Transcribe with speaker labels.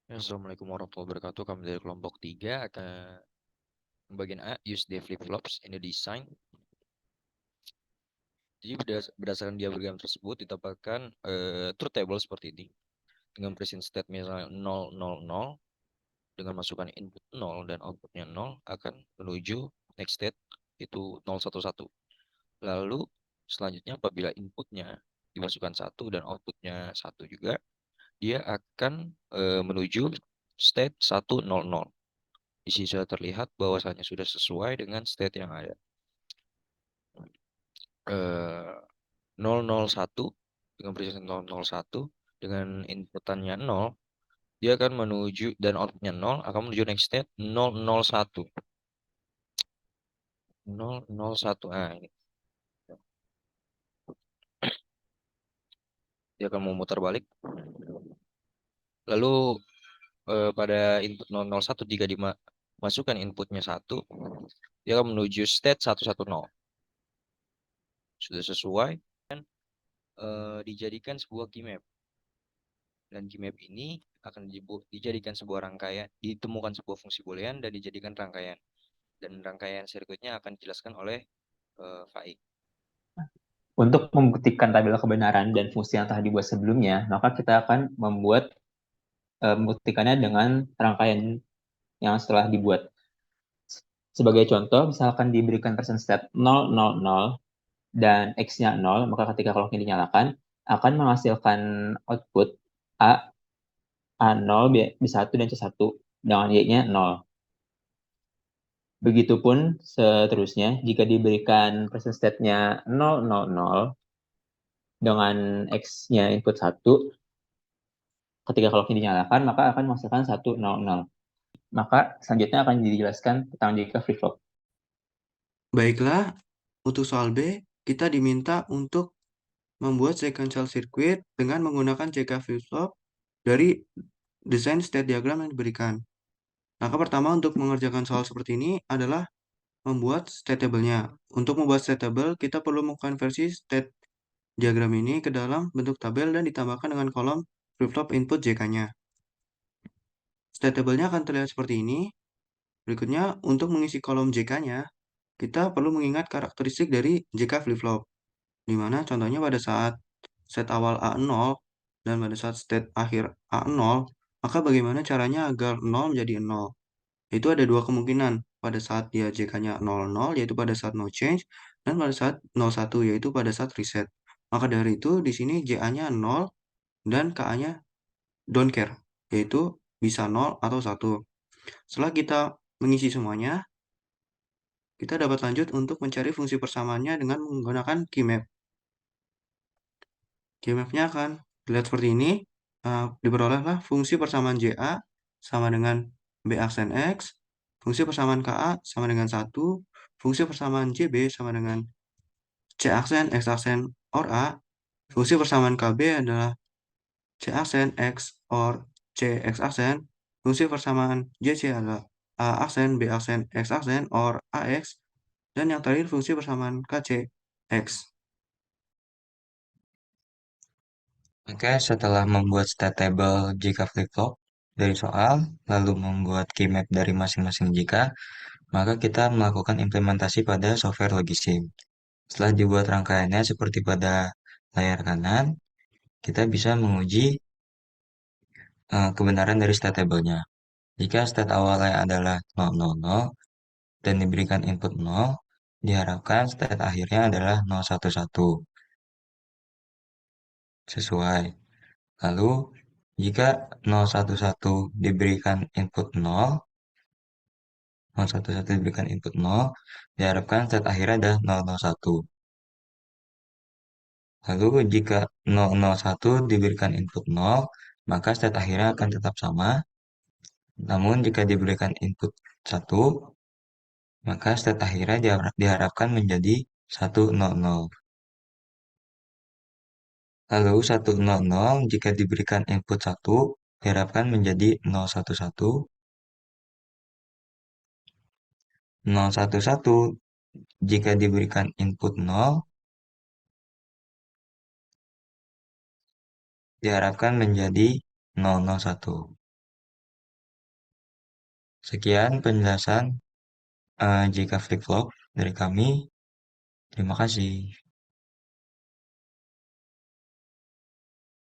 Speaker 1: Ya, Assalamualaikum warahmatullahi wabarakatuh. Kami dari kelompok 3 akan bagian A, use the flip-flops in the design. Jadi berdasarkan diagram tersebut ditambahkan truth table seperti ini. Dengan present state misalnya 0, 0, 0. Dengan masukkan input 0 dan outputnya 0 akan menuju next state itu 0, 1, 1. Lalu selanjutnya apabila inputnya dimasukkan 1 dan outputnya 1 juga, dia akan menuju state 1, 0, 0. Di sini sudah terlihat bahwasanya sudah sesuai dengan state yang ada. 001 dengan precision 001 dengan inputannya 0, dia akan menuju dan outputnya 0 akan menuju next state 001. 001. Ah, ini. Dia akan memutar balik. Lalu pada input 001 jika dimasukkan inputnya 1, dia akan menuju state 110. Sudah sesuai dan dijadikan sebuah keymap. Dan keymap ini akan dijadikan sebuah rangkaian, ditemukan sebuah fungsi boolean dan dijadikan rangkaian. Dan rangkaian sirkuitnya akan dijelaskan oleh Faik.
Speaker 2: Untuk membuktikan tabel kebenaran dan fungsi yang telah dibuat sebelumnya, maka kita akan membuktikannya dengan rangkaian yang setelah dibuat. Sebagai contoh, misalkan diberikan present state 000 dan X-nya 0, maka ketika clock-nya dinyalakan, akan menghasilkan output A, A0, B1, dan C1 dengan Y-nya 0. Begitupun seterusnya, jika diberikan present state-nya 000 dengan X-nya input 1, ketika clock-nya dinyalakan, maka akan menghasilkan 100. Maka selanjutnya akan dijelaskan tentang jika flip-flop.
Speaker 3: Baiklah, untuk soal B, kita diminta untuk membuat sequential circuit dengan menggunakan CK flip-flop dari desain state diagram yang diberikan. Maka pertama untuk mengerjakan soal seperti ini adalah membuat state table-nya. Untuk membuat state table, kita perlu mengkonversi state diagram ini ke dalam bentuk tabel dan ditambahkan dengan kolom flip-flop input JK-nya. State table-nya akan terlihat seperti ini. Berikutnya, untuk mengisi kolom JK-nya, kita perlu mengingat karakteristik dari JK flip-flop, di mana contohnya pada saat state awal A0 dan pada saat state akhir A0, maka bagaimana caranya agar 0 menjadi 0? Itu ada dua kemungkinan, pada saat dia JK-nya 00, yaitu pada saat no change, dan pada saat 01, yaitu pada saat reset. Maka dari itu, di sini JA-nya 0 dan KA-nya don't care, yaitu bisa 0 atau 1. Setelah kita mengisi semuanya, kita dapat lanjut untuk mencari fungsi persamaannya dengan menggunakan keymap. Keymapnya akan dilihat seperti ini. Diperolehlah fungsi persamaan JA sama dengan B aksen X, fungsi persamaan KA sama dengan 1, fungsi persamaan JB sama dengan C aksen X aksen OR A, fungsi persamaan KB adalah C aksen X OR C X aksen, fungsi persamaan JC adalah A aksen B aksen X aksen OR AX, dan yang terakhir fungsi persamaan KC X.
Speaker 1: Oke, setelah membuat state table jika flip-flop dari soal, lalu membuat keymap dari masing-masing jika, maka kita melakukan implementasi pada software Logisim. Setelah dibuat rangkaiannya seperti pada layar kanan, kita bisa menguji kebenaran dari state table-nya. Jika state awalnya adalah 000 dan diberikan input 0, diharapkan state akhirnya adalah 011. Sesuai. Lalu, jika 011 diberikan input 0, 011 diberikan input 0, diharapkan state akhirnya adalah 001. Lalu, jika 001 diberikan input 0, maka state akhirnya akan tetap sama. Namun, jika diberikan input 1, maka state akhirnya diharapkan menjadi 100. Lalu 100 jika diberikan input 1 diharapkan menjadi 011. 011 jika diberikan input 0 diharapkan menjadi 001.
Speaker 4: Sekian penjelasan JK Flip Flop dari kami. Terima kasih.